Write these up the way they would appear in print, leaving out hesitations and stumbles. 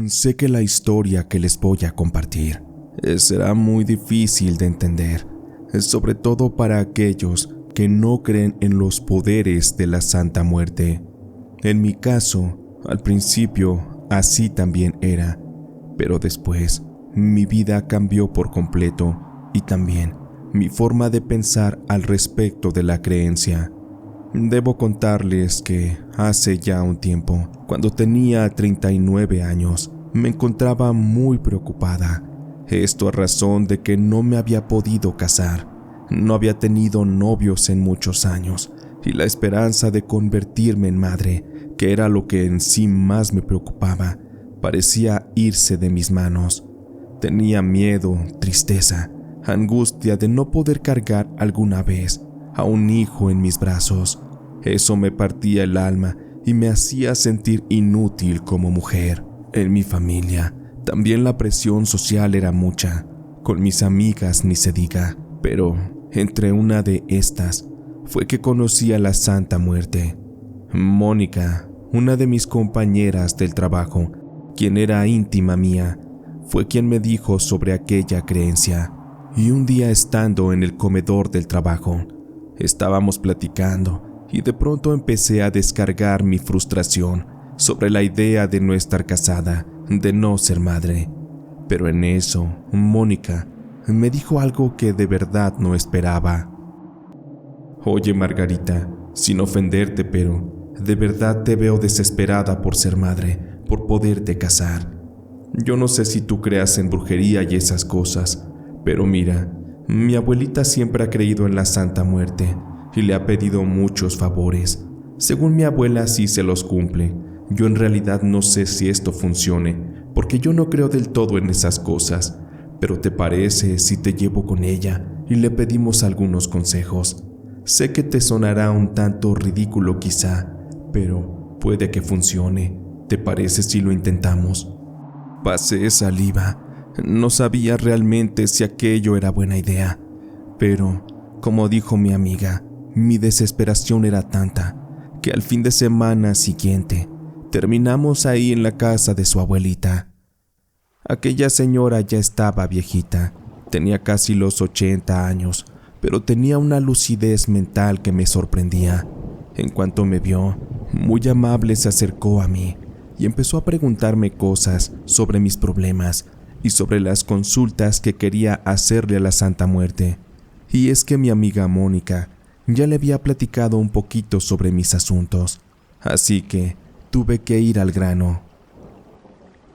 Sé que la historia que les voy a compartir será muy difícil de entender, sobre todo para aquellos que no creen en los poderes de la Santa Muerte. En mi caso, al principio, así también era, pero después mi vida cambió por completo y también mi forma de pensar al respecto de la creencia. Debo contarles que hace ya un tiempo, cuando tenía 39 años, me encontraba muy preocupada. Esto a razón de que no me había podido casar, no había tenido novios en muchos años y la esperanza de convertirme en madre, que era lo que en sí más me preocupaba, parecía irse de mis manos. Tenía miedo, tristeza, angustia de no poder cargar alguna vez a un hijo en mis brazos. Eso me partía el alma y me hacía sentir inútil como mujer. En mi familia también la presión social era mucha, con mis amigas ni se diga, pero entre una de estas fue que conocí a la Santa Muerte. Mónica, una de mis compañeras del trabajo, quien era íntima mía, fue quien me dijo sobre aquella creencia. Y un día estando en el comedor del trabajo, estábamos platicando y de pronto empecé a descargar mi frustración sobre la idea de no estar casada, de no ser madre. Pero en eso, Mónica me dijo algo que de verdad no esperaba. Oye, Margarita, sin ofenderte, pero de verdad te veo desesperada por ser madre, por poderte casar. Yo no sé si tú creas en brujería y esas cosas, pero mira, mi abuelita siempre ha creído en la Santa Muerte y le ha pedido muchos favores. Según mi abuela sí se los cumple. Yo en realidad no sé si esto funcione, porque yo no creo del todo en esas cosas. Pero ¿te parece si te llevo con ella y le pedimos algunos consejos? Sé que te sonará un tanto ridículo quizá, pero puede que funcione. ¿Te parece si lo intentamos? Pasé saliva. No sabía realmente si aquello era buena idea, pero, como dijo mi amiga, mi desesperación era tanta que al fin de semana siguiente terminamos ahí en la casa de su abuelita. Aquella señora ya estaba viejita, tenía casi los 80 años, pero tenía una lucidez mental que me sorprendía. En cuanto me vio, muy amable se acercó a mí y empezó a preguntarme cosas sobre mis problemas y sobre las consultas que quería hacerle a la Santa Muerte. Y es que mi amiga Mónica ya le había platicado un poquito sobre mis asuntos, así que tuve que ir al grano.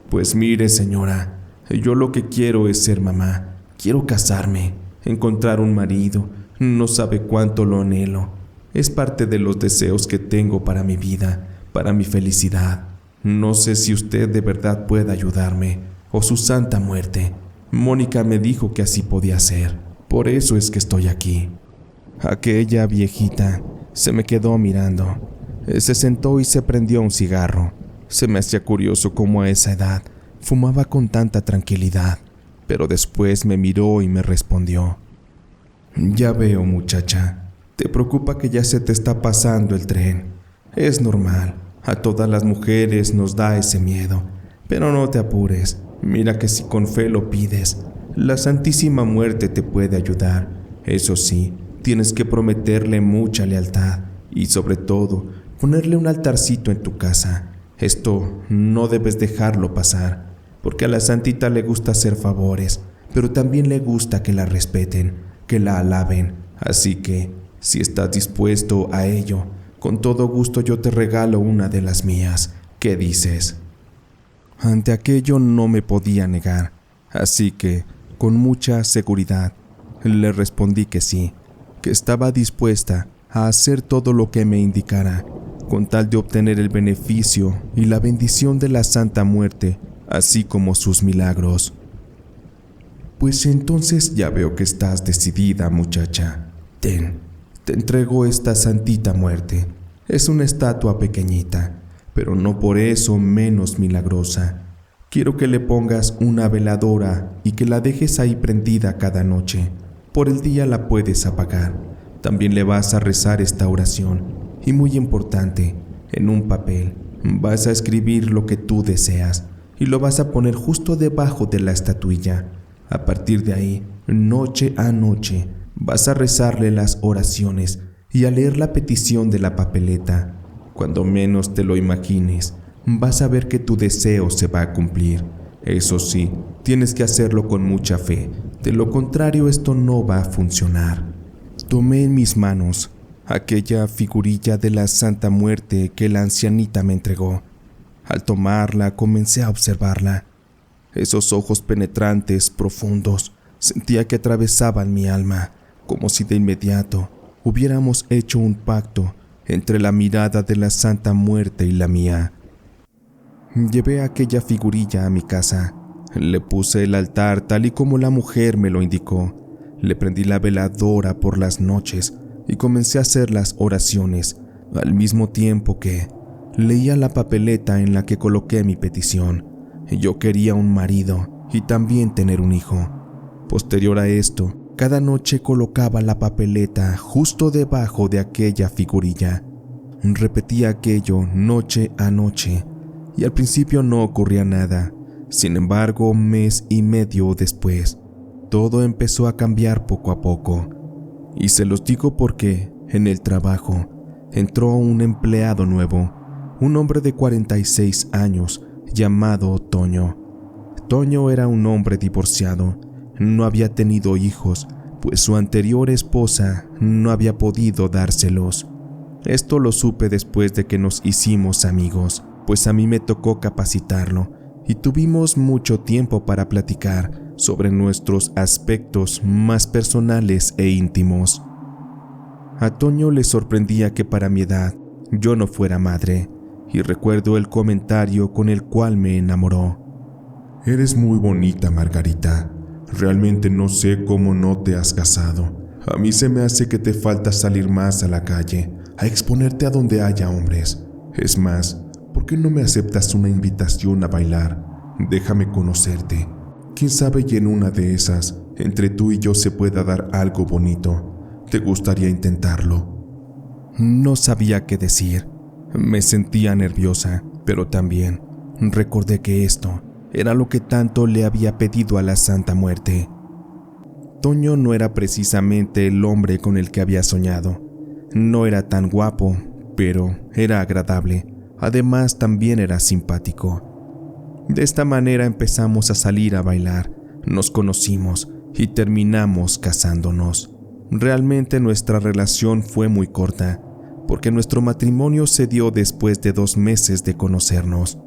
Pues mire, señora, yo lo que quiero es ser mamá, quiero casarme, encontrar un marido, no sabe cuánto lo anhelo. Es parte de los deseos que tengo para mi vida, para mi felicidad. No sé si usted de verdad puede ayudarme, o su Santa Muerte. Mónica me dijo que así podía ser, por eso es que estoy aquí. Aquella viejita se me quedó mirando. Se sentó y se prendió un cigarro. Se me hacía curioso cómo a esa edad fumaba con tanta tranquilidad, pero después me miró y me respondió. Ya veo, muchacha, te preocupa que ya se te está pasando el tren. Es normal, a todas las mujeres nos da ese miedo, pero no te apures. Mira que si con fe lo pides, la Santísima Muerte te puede ayudar. Eso sí, tienes que prometerle mucha lealtad y sobre todo, ponerle un altarcito en tu casa. Esto no debes dejarlo pasar, porque a la santita le gusta hacer favores, pero también le gusta que la respeten, que la alaben. Así que, si estás dispuesto a ello, con todo gusto yo te regalo una de las mías. ¿Qué dices? Ante aquello no me podía negar, así que, con mucha seguridad, le respondí que sí, que estaba dispuesta a hacer todo lo que me indicara, con tal de obtener el beneficio y la bendición de la Santa Muerte, así como sus milagros. Pues entonces ya veo que estás decidida, muchacha. Te entrego esta Santita Muerte. Es una estatua pequeñita, pero no por eso menos milagrosa. Quiero que le pongas una veladora y que la dejes ahí prendida cada noche. Por el día la puedes apagar. También le vas a rezar esta oración. Y muy importante, en un papel vas a escribir lo que tú deseas y lo vas a poner justo debajo de la estatuilla. A partir de ahí, noche a noche, vas a rezarle las oraciones y a leer la petición de la papeleta. Cuando menos te lo imagines, vas a ver que tu deseo se va a cumplir. Eso sí, tienes que hacerlo con mucha fe, de lo contrario esto no va a funcionar. Tomé en mis manos aquella figurilla de la Santa Muerte que la ancianita me entregó. Al tomarla comencé a observarla. Esos ojos penetrantes, profundos, sentía que atravesaban mi alma, como si de inmediato hubiéramos hecho un pacto entre la mirada de la Santa Muerte y la mía. Llevé aquella figurilla a mi casa, le puse el altar tal y como la mujer me lo indicó, le prendí la veladora por las noches y comencé a hacer las oraciones, al mismo tiempo que leía la papeleta en la que coloqué mi petición. Yo quería un marido y también tener un hijo. Posterior a esto, cada noche colocaba la papeleta justo debajo de aquella figurilla. Repetía aquello noche a noche y al principio no ocurría nada. Sin embargo, mes y medio después, todo empezó a cambiar poco a poco. Y se los digo porque, en el trabajo, entró un empleado nuevo, un hombre de 46 años, llamado Toño. Toño era un hombre divorciado, no había tenido hijos, pues su anterior esposa no había podido dárselos. Esto lo supe después de que nos hicimos amigos, pues a mí me tocó capacitarlo, y tuvimos mucho tiempo para platicar sobre nuestros aspectos más personales e íntimos. A Toño le sorprendía que para mi edad yo no fuera madre, y recuerdo el comentario con el cual me enamoró. Eres muy bonita, Margarita. Realmente no sé cómo no te has casado. A mí se me hace que te falta salir más a la calle, a exponerte a donde haya hombres. Es más, ¿por qué no me aceptas una invitación a bailar? Déjame conocerte. Quién sabe y en una de esas, entre tú y yo se pueda dar algo bonito. ¿Te gustaría intentarlo? No sabía qué decir. Me sentía nerviosa, pero también recordé que esto era lo que tanto le había pedido a la Santa Muerte. Toño no era precisamente el hombre con el que había soñado. No era tan guapo, pero era agradable. Además, también era simpático. De esta manera empezamos a salir a bailar, nos conocimos y terminamos casándonos. Realmente nuestra relación fue muy corta, porque nuestro matrimonio se dio después de 2 meses de conocernos.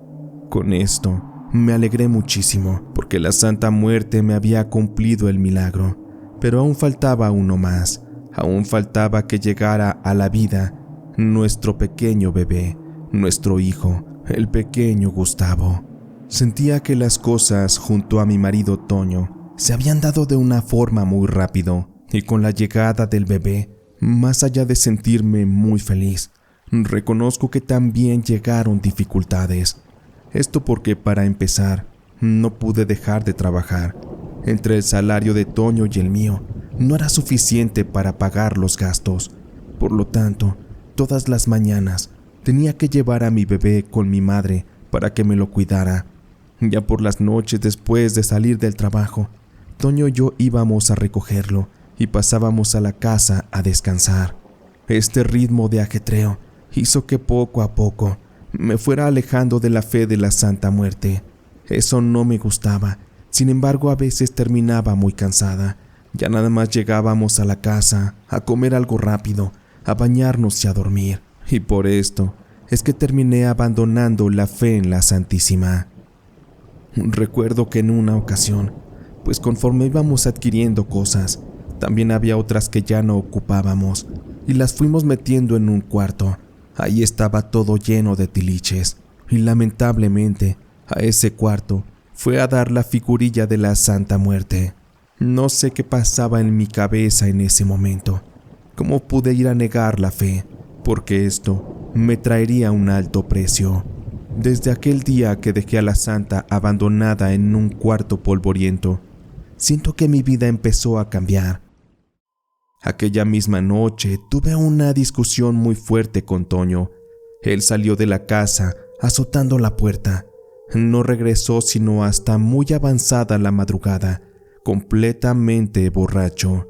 Con esto, me alegré muchísimo, porque la Santa Muerte me había cumplido el milagro, pero aún faltaba uno más. Aún faltaba que llegara a la vida nuestro pequeño bebé, nuestro hijo, el pequeño Gustavo. Sentía que las cosas junto a mi marido Toño se habían dado de una forma muy rápido, y con la llegada del bebé, más allá de sentirme muy feliz, reconozco que también llegaron dificultades. Esto porque, para empezar, no pude dejar de trabajar. Entre el salario de Toño y el mío, no era suficiente para pagar los gastos. Por lo tanto, todas las mañanas tenía que llevar a mi bebé con mi madre para que me lo cuidara. Ya por las noches, después de salir del trabajo, Toño y yo íbamos a recogerlo y pasábamos a la casa a descansar. Este ritmo de ajetreo hizo que poco a poco me fuera alejando de la fe de la Santa Muerte. Eso no me gustaba. Sin embargo, a veces terminaba muy cansada. Ya nada más llegábamos a la casa a comer algo rápido, a bañarnos y a dormir. Y por esto es que terminé abandonando la fe en la Santísima. Recuerdo que en una ocasión, pues conforme íbamos adquiriendo cosas, también había otras que ya no ocupábamos y las fuimos metiendo en un cuarto. Ahí estaba todo lleno de tiliches y lamentablemente a ese cuarto fue a dar la figurilla de la Santa Muerte. No sé qué pasaba en mi cabeza en ese momento. ¿Cómo pude ir a negar la fe? Porque esto me traería un alto precio. Desde aquel día que dejé a la Santa abandonada en un cuarto polvoriento, siento que mi vida empezó a cambiar. Aquella misma noche tuve una discusión muy fuerte con Toño. Él salió de la casa azotando la puerta. No regresó sino hasta muy avanzada la madrugada, completamente borracho.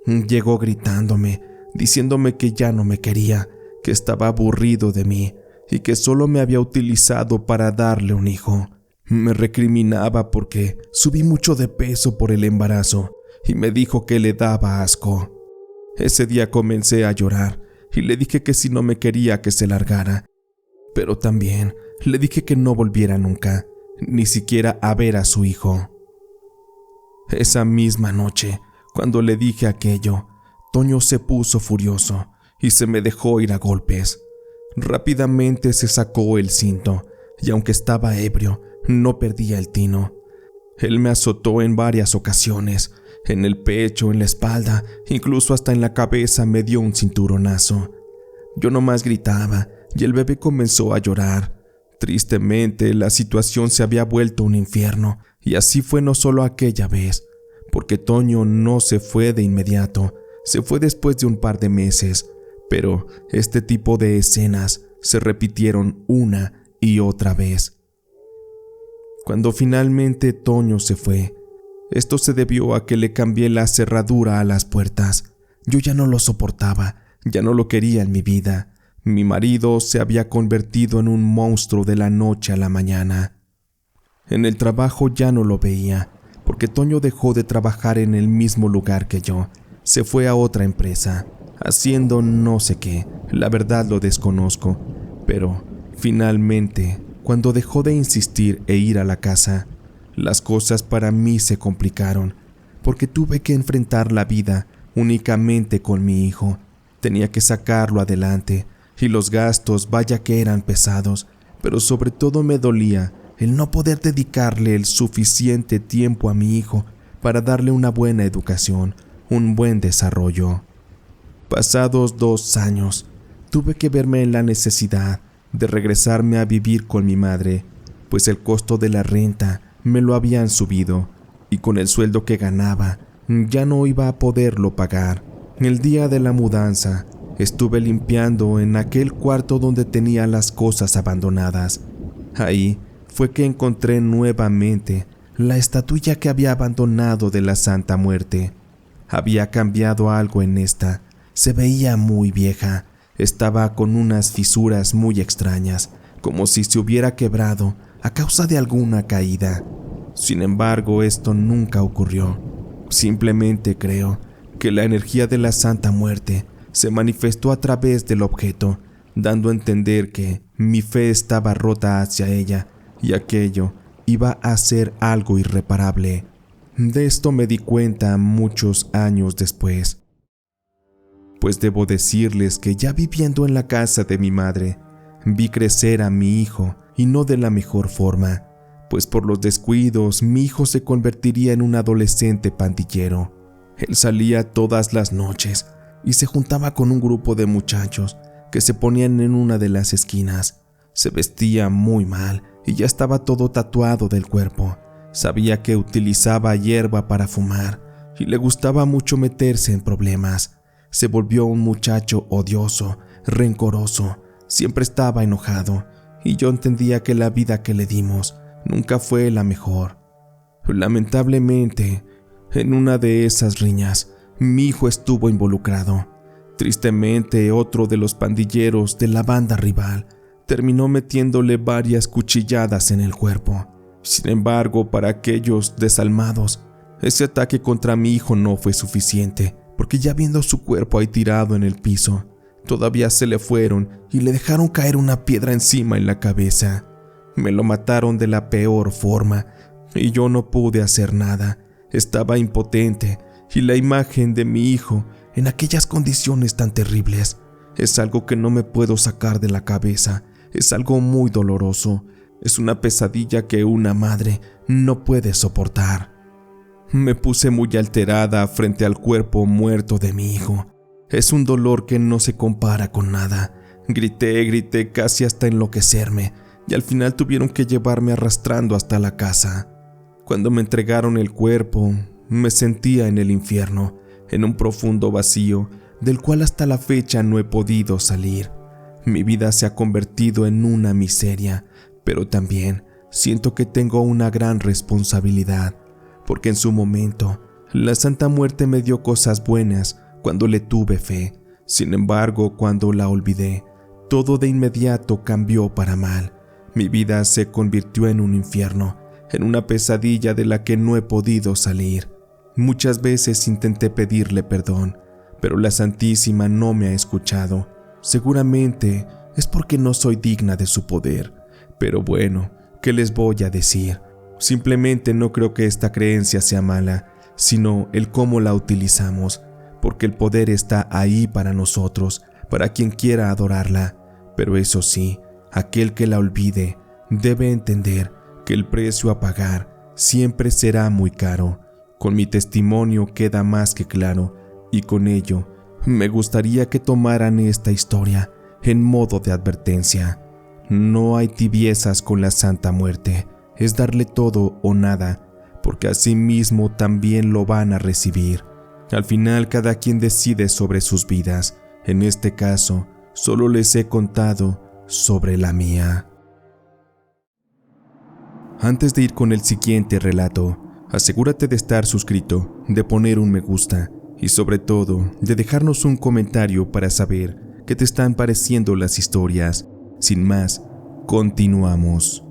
Llegó gritándome, diciéndome que ya no me quería, que estaba aburrido de mí y que solo me había utilizado para darle un hijo. Me recriminaba porque subí mucho de peso por el embarazo y me dijo que le daba asco. Ese día comencé a llorar y le dije que si no me quería que se largara, pero también le dije que no volviera nunca, ni siquiera a ver a su hijo. Esa misma noche, cuando le dije aquello, Toño se puso furioso y se me dejó ir a golpes. Rápidamente se sacó el cinto y aunque estaba ebrio, no perdía el tino. Él me azotó en varias ocasiones, en el pecho, en la espalda, incluso hasta en la cabeza me dio un cinturonazo. Yo nomás gritaba y el bebé comenzó a llorar. Tristemente, la situación se había vuelto un infierno y así fue no solo aquella vez, porque Toño no se fue de inmediato, se fue después de un par de meses, pero este tipo de escenas se repitieron una y otra vez. Cuando finalmente Toño se fue, esto se debió a que le cambié la cerradura a las puertas. Yo ya no lo soportaba, ya no lo quería en mi vida. Mi marido se había convertido en un monstruo de la noche a la mañana. En el trabajo ya no lo veía, porque Toño dejó de trabajar en el mismo lugar que yo. Se fue a otra empresa, haciendo no sé qué, la verdad lo desconozco, pero finalmente, cuando dejó de insistir e ir a la casa, las cosas para mí se complicaron, porque tuve que enfrentar la vida únicamente con mi hijo. Tenía que sacarlo adelante, y los gastos vaya que eran pesados, pero sobre todo me dolía el no poder dedicarle el suficiente tiempo a mi hijo para darle una buena educación, un buen desarrollo. Pasados 2 años, tuve que verme en la necesidad de regresarme a vivir con mi madre, pues el costo de la renta me lo habían subido y con el sueldo que ganaba ya no iba a poderlo pagar. El día de la mudanza estuve limpiando en aquel cuarto donde tenía las cosas abandonadas. Ahí fue que encontré nuevamente la estatuilla que había abandonado de la Santa Muerte. Había cambiado algo en esta, se veía muy vieja, estaba con unas fisuras muy extrañas, como si se hubiera quebrado a causa de alguna caída. Sin embargo, esto nunca ocurrió. Simplemente creo que la energía de la Santa Muerte se manifestó a través del objeto, dando a entender que mi fe estaba rota hacia ella y aquello iba a ser algo irreparable. De esto me di cuenta muchos años después, pues debo decirles que ya viviendo en la casa de mi madre, vi crecer a mi hijo y no de la mejor forma, pues por los descuidos mi hijo se convertiría en un adolescente pandillero. Él salía todas las noches y se juntaba con un grupo de muchachos que se ponían en una de las esquinas. Se vestía muy mal y ya estaba todo tatuado del cuerpo. Sabía que utilizaba hierba para fumar y le gustaba mucho meterse en problemas. Se volvió un muchacho odioso, rencoroso, siempre estaba enojado y yo entendía que la vida que le dimos nunca fue la mejor. Lamentablemente, en una de esas riñas, mi hijo estuvo involucrado. Tristemente, otro de los pandilleros de la banda rival terminó metiéndole varias cuchilladas en el cuerpo. Sin embargo, para aquellos desalmados, ese ataque contra mi hijo no fue suficiente, porque ya viendo su cuerpo ahí tirado en el piso, todavía se le fueron y le dejaron caer una piedra encima en la cabeza. Me lo mataron de la peor forma y yo no pude hacer nada. Estaba impotente y la imagen de mi hijo en aquellas condiciones tan terribles es algo que no me puedo sacar de la cabeza. Es algo muy doloroso. Es una pesadilla que una madre no puede soportar. Me puse muy alterada frente al cuerpo muerto de mi hijo. Es un dolor que no se compara con nada. Grité casi hasta enloquecerme y al final tuvieron que llevarme arrastrando hasta la casa. Cuando me entregaron el cuerpo, me sentía en el infierno, en un profundo vacío del cual hasta la fecha no he podido salir. Mi vida se ha convertido en una miseria, pero también siento que tengo una gran responsabilidad, porque en su momento la Santa Muerte me dio cosas buenas cuando le tuve fe. Sin embargo, cuando la olvidé, todo de inmediato cambió para mal. Mi vida se convirtió en un infierno, en una pesadilla de la que no he podido salir. Muchas veces intenté pedirle perdón, pero la Santísima no me ha escuchado. Seguramente es porque no soy digna de su poder. Pero bueno, ¿qué les voy a decir? Simplemente no creo que esta creencia sea mala, sino el cómo la utilizamos, porque el poder está ahí para nosotros, para quien quiera adorarla. Pero eso sí, aquel que la olvide debe entender que el precio a pagar siempre será muy caro. Con mi testimonio queda más que claro, y con ello me gustaría que tomaran esta historia en modo de advertencia. No hay tibiezas con la Santa Muerte, es darle todo o nada, porque así mismo también lo van a recibir. Al final cada quien decide sobre sus vidas. En este caso, solo les he contado sobre la mía. Antes de ir con el siguiente relato, asegúrate de estar suscrito, de poner un me gusta y sobre todo de dejarnos un comentario para saber qué te están pareciendo las historias. Sin más, continuamos.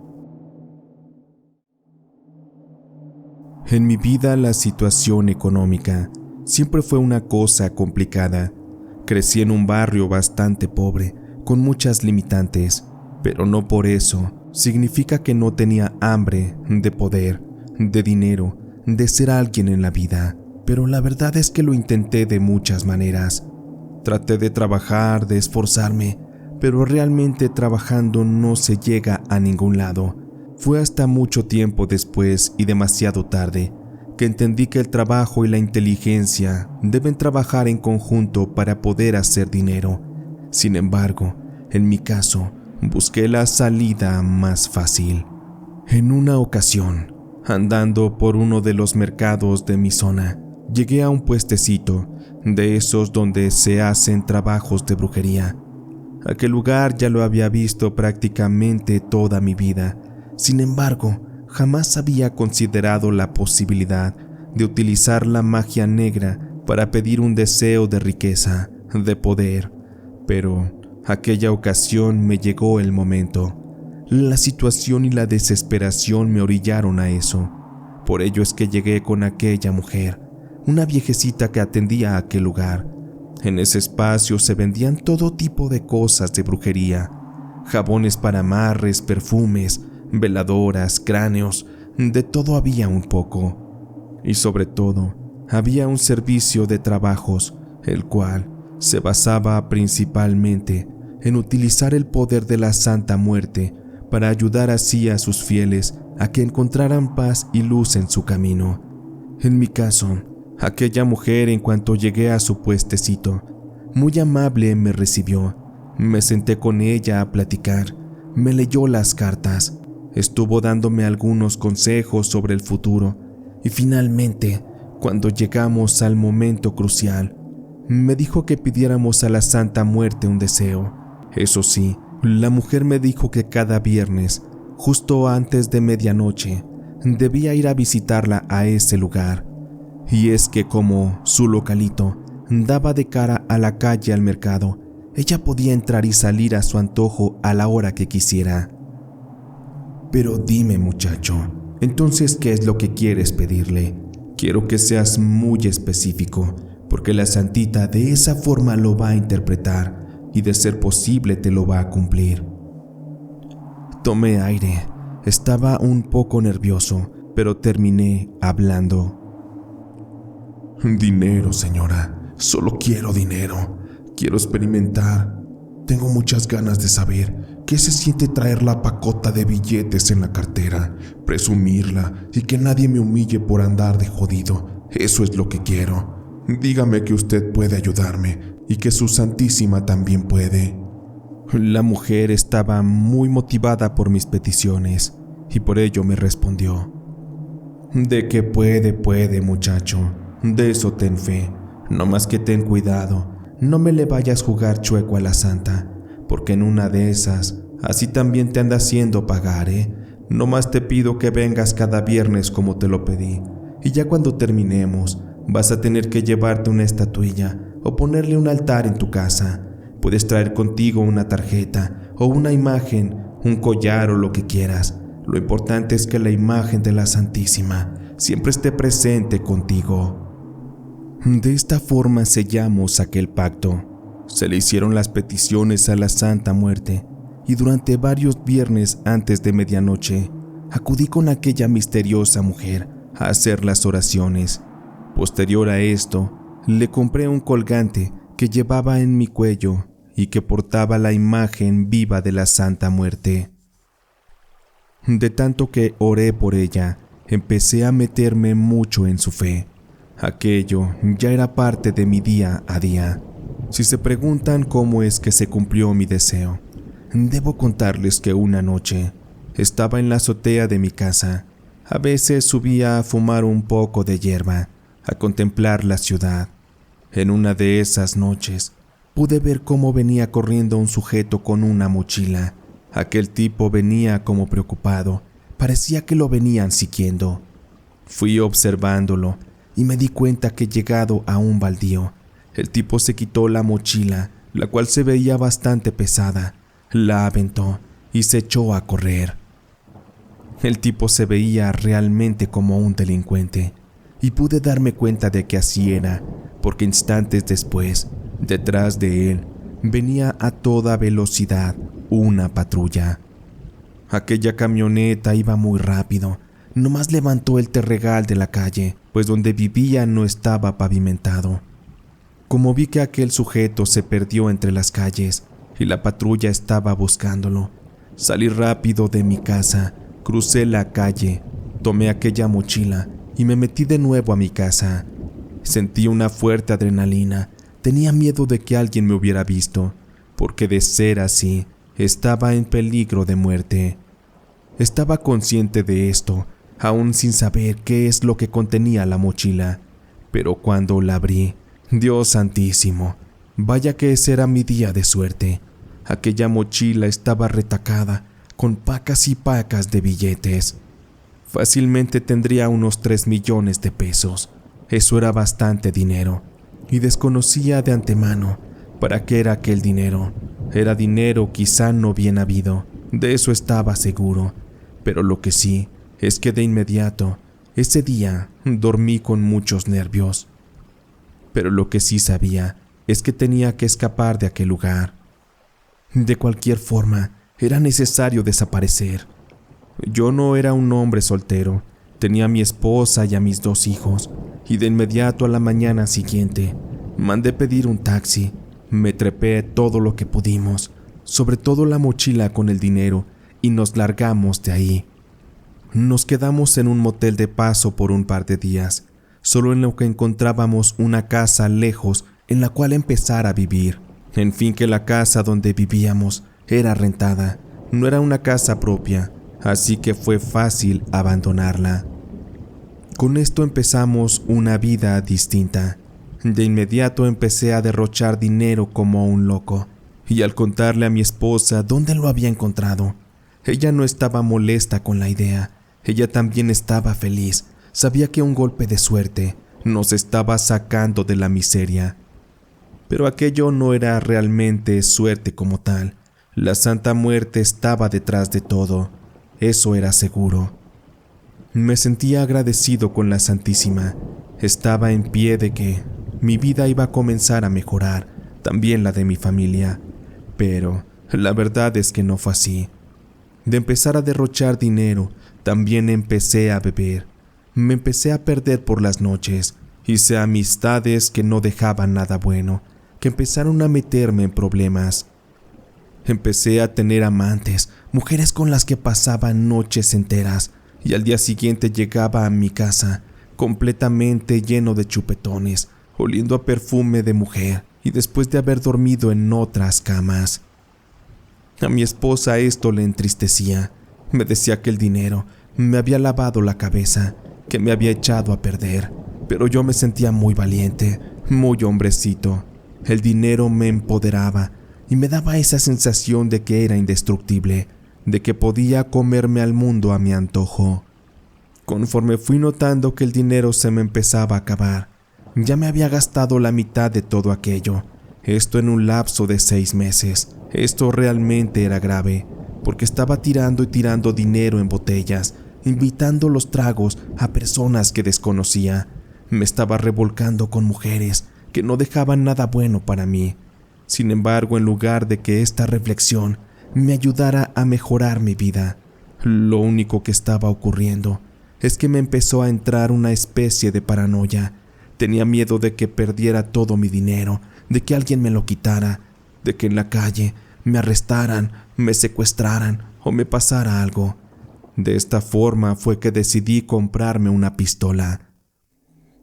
En mi vida la situación económica siempre fue una cosa complicada. Crecí en un barrio bastante pobre, con muchas limitantes, pero no por eso significa que no tenía hambre de poder, de dinero, de ser alguien en la vida. Pero la verdad es que lo intenté de muchas maneras. Traté de trabajar, de esforzarme, pero realmente trabajando no se llega a ningún lado. Fue hasta mucho tiempo después y demasiado tarde que entendí que el trabajo y la inteligencia deben trabajar en conjunto para poder hacer dinero. Sin embargo, en mi caso, busqué la salida más fácil. En una ocasión, andando por uno de los mercados de mi zona, llegué a un puestecito de esos donde se hacen trabajos de brujería. Aquel lugar ya lo había visto prácticamente toda mi vida. Sin embargo, jamás había considerado la posibilidad de utilizar la magia negra para pedir un deseo de riqueza, de poder. Pero aquella ocasión me llegó el momento. La situación y la desesperación me orillaron a eso. Por ello es que llegué con aquella mujer, una viejecita que atendía a aquel lugar. En ese espacio se vendían todo tipo de cosas de brujería: jabones para amarres, perfumes, veladoras, cráneos, de todo había un poco. Y sobre todo, había un servicio de trabajos, el cual se basaba principalmente en utilizar el poder de la Santa Muerte para ayudar así a sus fieles a que encontraran paz y luz en su camino. En mi caso, aquella mujer, en cuanto llegué a su puestecito, muy amable me recibió. Me senté con ella a platicar, me leyó las cartas, estuvo dándome algunos consejos sobre el futuro y finalmente, cuando llegamos al momento crucial, me dijo que pidiéramos a la Santa Muerte un deseo. Eso sí, la mujer me dijo que cada viernes, justo antes de medianoche, debía ir a visitarla a ese lugar. Y es que como su localito daba de cara a la calle al mercado, ella podía entrar y salir a su antojo a la hora que quisiera. Pero dime, muchacho, entonces, ¿qué es lo que quieres pedirle? Quiero que seas muy específico, porque la santita de esa forma lo va a interpretar y de ser posible te lo va a cumplir. Tomé aire, estaba un poco nervioso, pero terminé hablando. Dinero, señora, solo quiero dinero. Quiero experimentar. Tengo muchas ganas de saber qué se siente traer la pacota de billetes en la cartera, presumirla y que nadie me humille por andar de jodido. Eso es lo que quiero. Dígame que usted puede ayudarme y que su Santísima también puede. La mujer estaba muy motivada por mis peticiones y por ello me respondió: De que puede, muchacho. De eso ten fe. No más que ten cuidado. No me le vayas a jugar chueco a la santa, porque en una de esas, así también te anda haciendo pagar, ¿eh? Nomás te pido que vengas cada viernes como te lo pedí, y ya cuando terminemos, vas a tener que llevarte una estatuilla o ponerle un altar en tu casa. Puedes traer contigo una tarjeta o una imagen, un collar o lo que quieras. Lo importante es que la imagen de la Santísima siempre esté presente contigo. De esta forma sellamos aquel pacto. Se le hicieron las peticiones a la Santa Muerte y durante varios viernes antes de medianoche acudí con aquella misteriosa mujer a hacer las oraciones. Posterior a esto, le compré un colgante que llevaba en mi cuello y que portaba la imagen viva de la Santa Muerte. De tanto que oré por ella, empecé a meterme mucho en su fe. Aquello ya era parte de mi día a día. Si se preguntan cómo es que se cumplió mi deseo, debo contarles que una noche estaba en la azotea de mi casa. A veces subía a fumar un poco de hierba, a contemplar la ciudad. En una de esas noches, pude ver cómo venía corriendo un sujeto con una mochila. Aquel tipo venía como preocupado, parecía que lo venían siguiendo. Fui observándolo y me di cuenta que llegado a un baldío, el tipo se quitó la mochila, la cual se veía bastante pesada, la aventó y se echó a correr. El tipo se veía realmente como un delincuente y pude darme cuenta de que así era, porque instantes después, detrás de él, venía a toda velocidad una patrulla. Aquella camioneta iba muy rápido, nomás levantó el terregal de la calle, pues donde vivía no estaba pavimentado. Como vi que aquel sujeto se perdió entre las calles y la patrulla estaba buscándolo, salí rápido de mi casa, crucé la calle, tomé aquella mochila y me metí de nuevo a mi casa. Sentí una fuerte adrenalina, tenía miedo de que alguien me hubiera visto, porque de ser así, estaba en peligro de muerte. Estaba consciente de esto, aún sin saber qué es lo que contenía la mochila, pero cuando la abrí, Dios santísimo, vaya que ese era mi día de suerte. Aquella mochila estaba retacada con pacas y pacas de billetes. Fácilmente tendría unos 3 millones de pesos. Eso era bastante dinero, y desconocía de antemano para qué era aquel dinero. Era dinero quizá no bien habido, de eso estaba seguro, pero lo que sí es que de inmediato, ese día, dormí con muchos nervios. Pero lo que sí sabía es que tenía que escapar de aquel lugar. De cualquier forma, era necesario desaparecer. Yo no era un hombre soltero, tenía a mi esposa y a mis 2 hijos, y de inmediato a la mañana siguiente, mandé pedir un taxi, me trepé todo lo que pudimos, sobre todo la mochila con el dinero, y nos largamos de ahí. Nos quedamos en un motel de paso por un par de días, solo en lo que encontrábamos una casa lejos en la cual empezar a vivir. En fin, que la casa donde vivíamos era rentada, no era una casa propia, así que fue fácil abandonarla. Con esto empezamos una vida distinta. De inmediato empecé a derrochar dinero como un loco, y al contarle a mi esposa dónde lo había encontrado, ella no estaba molesta con la idea, ella también estaba feliz, sabía que un golpe de suerte nos estaba sacando de la miseria. Pero aquello no era realmente suerte como tal, la Santa Muerte estaba detrás de todo, eso era seguro. Me sentía agradecido con la Santísima, estaba en pie de que mi vida iba a comenzar a mejorar, también la de mi familia, pero la verdad es que no fue así. De empezar a derrochar dinero, también empecé a beber, me empecé a perder por las noches, hice amistades que no dejaban nada bueno, que empezaron a meterme en problemas. Empecé a tener amantes, mujeres con las que pasaba noches enteras, y al día siguiente llegaba a mi casa completamente lleno de chupetones, oliendo a perfume de mujer, y después de haber dormido en otras camas. A mi esposa esto le entristecía, me decía que el dinero me había lavado la cabeza, que me había echado a perder, pero yo me sentía muy valiente, muy hombrecito. El dinero me empoderaba y me daba esa sensación de que era indestructible, de que podía comerme al mundo a mi antojo. Conforme fui notando que el dinero se me empezaba a acabar, ya me había gastado la mitad de todo aquello, esto en un lapso de 6 meses. Esto realmente era grave, porque estaba tirando y tirando dinero en botellas, invitando los tragos a personas que desconocía. Me estaba revolcando con mujeres que no dejaban nada bueno para mí. Sin embargo, en lugar de que esta reflexión me ayudara a mejorar mi vida, lo único que estaba ocurriendo es que me empezó a entrar una especie de paranoia. Tenía miedo de que perdiera todo mi dinero, de que alguien me lo quitara, de que en la calle me arrestaran, me secuestraran o me pasara algo. De esta forma fue que decidí comprarme una pistola.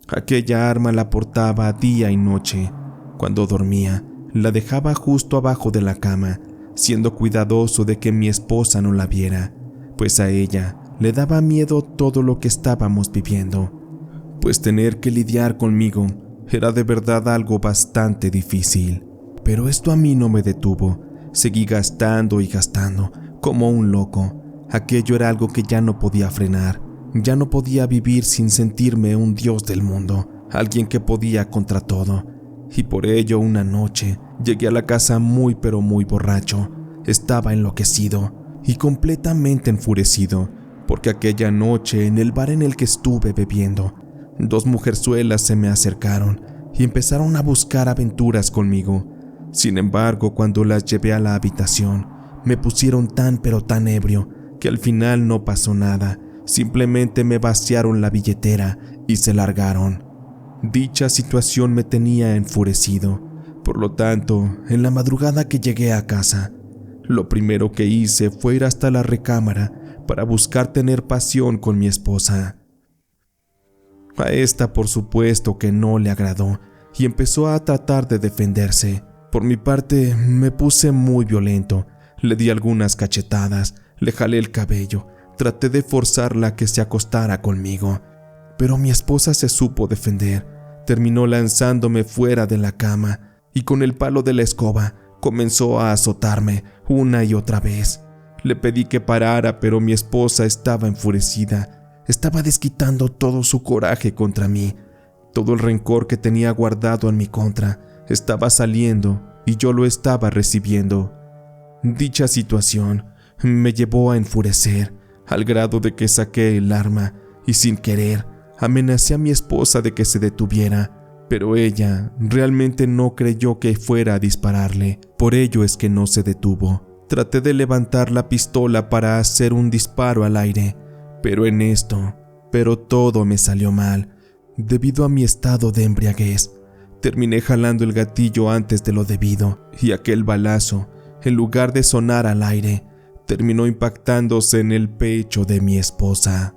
Aquella arma la portaba día y noche. Cuando dormía, la dejaba justo abajo de la cama, siendo cuidadoso de que mi esposa no la viera, pues a ella le daba miedo todo lo que estábamos viviendo, pues tener que lidiar conmigo era de verdad algo bastante difícil. Pero esto a mí no me detuvo. Seguí gastando y gastando, como un loco. Aquello era algo que ya no podía frenar. Ya no podía vivir sin sentirme un dios del mundo, alguien que podía contra todo. Y por ello una noche llegué a la casa muy pero muy borracho. Estaba enloquecido y completamente enfurecido, porque aquella noche en el bar en el que estuve bebiendo, 2 mujerzuelas se me acercaron y empezaron a buscar aventuras conmigo. Sin embargo, cuando las llevé a la habitación, me pusieron tan pero tan ebrio que al final no pasó nada. Simplemente me vaciaron la billetera y se largaron. Dicha situación me tenía enfurecido. Por lo tanto, en la madrugada que llegué a casa, lo primero que hice fue ir hasta la recámara para buscar tener pasión con mi esposa. A esta, por supuesto, que no le agradó y empezó a tratar de defenderse. Por mi parte, me puse muy violento. Le di algunas cachetadas, le jalé el cabello, traté de forzarla a que se acostara conmigo. Pero mi esposa se supo defender. Terminó lanzándome fuera de la cama y con el palo de la escoba comenzó a azotarme una y otra vez. Le pedí que parara, pero mi esposa estaba enfurecida. Estaba desquitando todo su coraje contra mí. Todo el rencor que tenía guardado en mi contra estaba saliendo y yo lo estaba recibiendo. Dicha situación me llevó a enfurecer al grado de que saqué el arma y sin querer amenacé a mi esposa de que se detuviera, pero ella realmente no creyó que fuera a dispararle. Por ello es que no se detuvo. Traté de levantar la pistola para hacer un disparo al aire, pero todo me salió mal. Debido a mi estado de embriaguez, terminé jalando el gatillo antes de lo debido y aquel balazo, en lugar de sonar al aire, terminó impactándose en el pecho de mi esposa.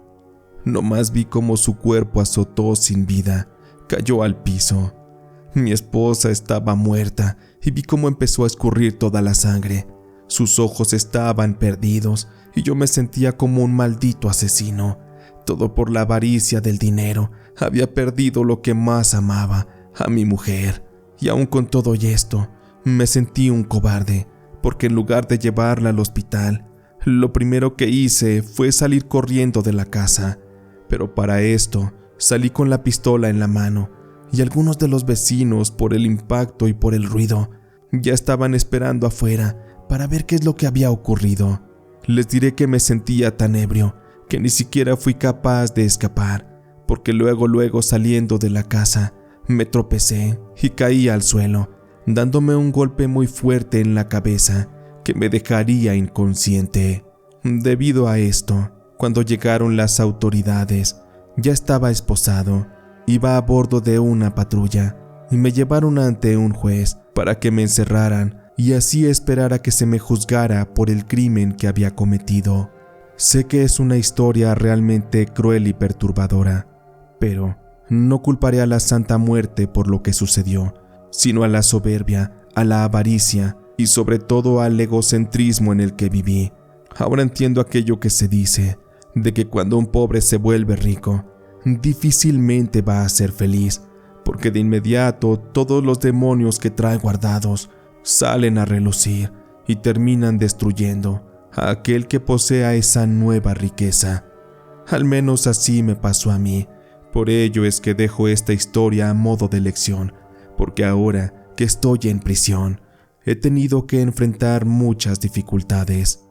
Nomás vi cómo su cuerpo azotó sin vida, cayó al piso. Mi esposa estaba muerta y vi cómo empezó a escurrir toda la sangre. Sus ojos estaban perdidos y yo me sentía como un maldito asesino. Todo por la avaricia del dinero. Había perdido lo que más amaba, a mi mujer. Y aún con todo y esto, me sentí un cobarde, porque en lugar de llevarla al hospital, lo primero que hice fue salir corriendo de la casa. Pero para esto, salí con la pistola en la mano, y algunos de los vecinos, por el impacto y por el ruido, ya estaban esperando afuera para ver qué es lo que había ocurrido. Les diré que me sentía tan ebrio que ni siquiera fui capaz de escapar, porque luego saliendo de la casa, me tropecé y caí al suelo, dándome un golpe muy fuerte en la cabeza que me dejaría inconsciente. Debido a esto, cuando llegaron las autoridades, ya estaba esposado, iba a bordo de una patrulla y me llevaron ante un juez para que me encerraran y así esperar a que se me juzgara por el crimen que había cometido. Sé que es una historia realmente cruel y perturbadora, pero no culparé a la Santa Muerte por lo que sucedió, sino a la soberbia, a la avaricia y sobre todo al egocentrismo en el que viví. Ahora entiendo aquello que se dice, de que cuando un pobre se vuelve rico, difícilmente va a ser feliz, porque de inmediato todos los demonios que trae guardados salen a relucir y terminan destruyendo a aquel que posea esa nueva riqueza. Al menos así me pasó a mí. Por ello es que dejo esta historia a modo de lección, porque ahora que estoy en prisión, he tenido que enfrentar muchas dificultades.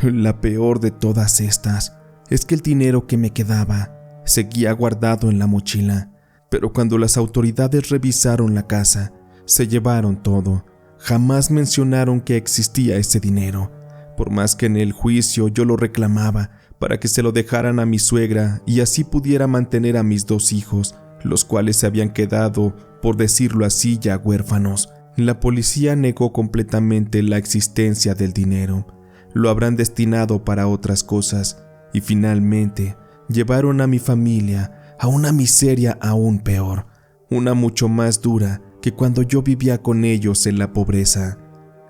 La peor de todas estas es que el dinero que me quedaba seguía guardado en la mochila, pero cuando las autoridades revisaron la casa, se llevaron todo. Jamás mencionaron que existía ese dinero, por más que en el juicio yo lo reclamaba para que se lo dejaran a mi suegra y así pudiera mantener a mis 2 hijos, los cuales se habían quedado, por decirlo así, ya huérfanos. La policía negó completamente la existencia del dinero. Lo habrán destinado para otras cosas y finalmente llevaron a mi familia a una miseria aún peor, una mucho más dura que cuando yo vivía con ellos en la pobreza.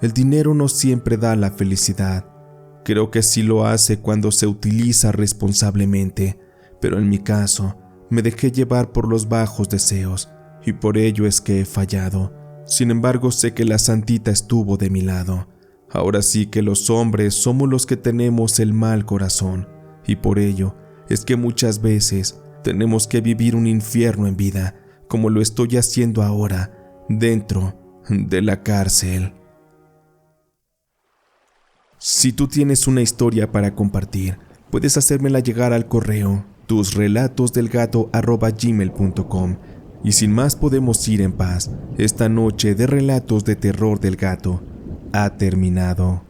El dinero no siempre da la felicidad. Creo que sí lo hace cuando se utiliza responsablemente, pero en mi caso me dejé llevar por los bajos deseos y por ello es que he fallado. Sin embargo, sé que la santita estuvo de mi lado. Ahora sí que los hombres somos los que tenemos el mal corazón y por ello es que muchas veces tenemos que vivir un infierno en vida, como lo estoy haciendo ahora dentro de la cárcel. Si tú tienes una historia para compartir, puedes hacérmela llegar al correo tusrelatosdelgato@gmail.com y sin más podemos ir en paz. Esta noche de relatos de terror del gato ha terminado.